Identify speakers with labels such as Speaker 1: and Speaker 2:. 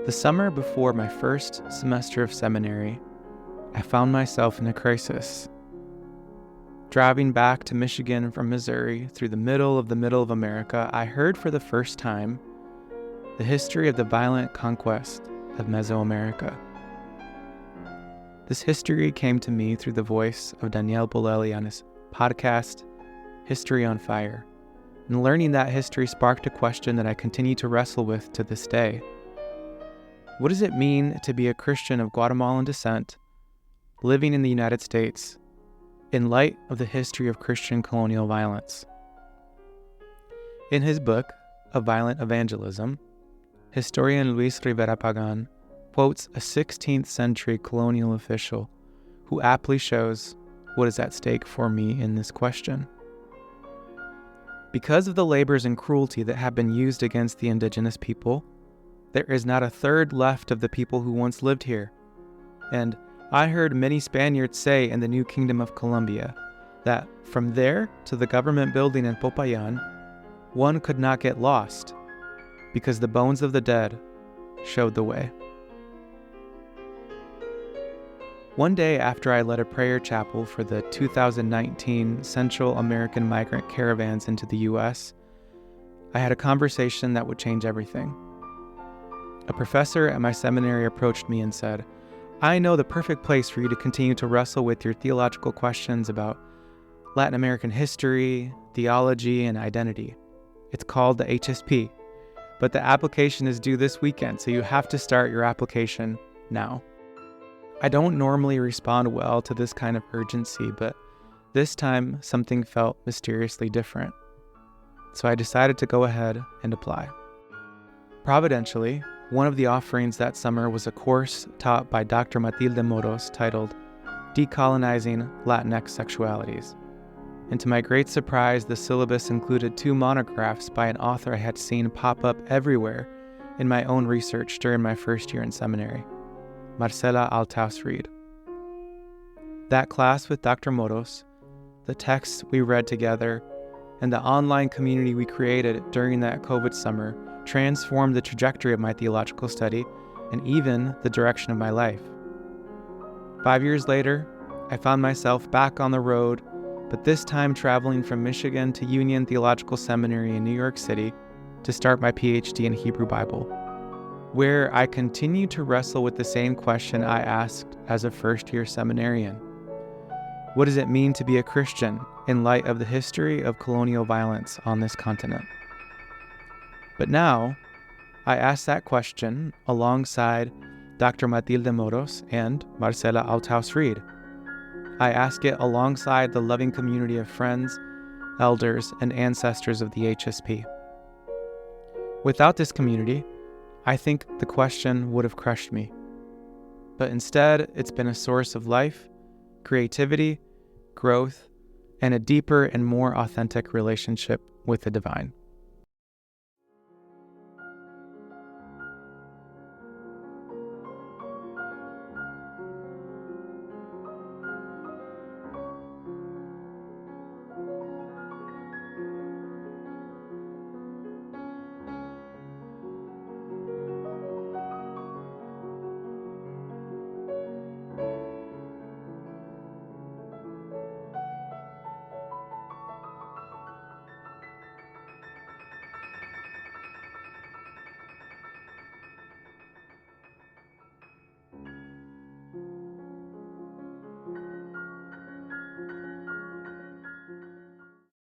Speaker 1: The summer before my first semester of seminary, I found myself in a crisis. Driving back to Michigan from Missouri through the middle of America, I heard for the first time the history of the violent conquest of Mesoamerica. This history came to me through the voice of Daniel Bolelli on his podcast, History on Fire, and learning that history sparked a question that I continue to wrestle with to this day. What does it mean to be a Christian of Guatemalan descent, living in the United States, in light of the history of Christian colonial violence? In his book, A Violent Evangelism, historian Luis Rivera Pagan quotes a 16th century colonial official who aptly shows what is at stake for me in this question. Because of the labors and cruelty that have been used against the indigenous people, there is not a third left of the people who once lived here. And I heard many Spaniards say in the New Kingdom of Colombia that from there to the government building in Popayan, one could not get lost because the bones of the dead showed the way. One day after I led a prayer chapel for the 2019 Central American migrant caravans into the U.S., I had a conversation that would change everything. A professor at my seminary approached me and said, "I know the perfect place for you to continue to wrestle with your theological questions about Latin American history, theology, and identity. It's called the HSP, but the application is due this weekend, so you have to start your application now." I don't normally respond well to this kind of urgency, but this time something felt mysteriously different. So I decided to go ahead and apply. Providentially, one of the offerings that summer was a course taught by Dr. Matilde Moros titled Decolonizing Latinx Sexualities. And to my great surprise, the syllabus included 2 monographs by an author I had seen pop up everywhere in my own research during my first year in seminary, Marcela Althaus-Reed. That class with Dr. Moros, the texts we read together, and the online community we created during that COVID summer transformed the trajectory of my theological study and even the direction of my life. 5 years later, I found myself back on the road, but this time traveling from Michigan to Union Theological Seminary in New York City to start my Ph.D. in Hebrew Bible, where I continue to wrestle with the same question I asked as a first-year seminarian. What does it mean to be a Christian in light of the history of colonial violence on this continent? But now, I ask that question alongside Dr. Matilde Moros and Marcela Althaus-Reed. I ask it alongside the loving community of friends, elders, and ancestors of the HSP. Without this community, I think the question would have crushed me. But instead, it's been a source of life, creativity, growth, and a deeper and more authentic relationship with the divine.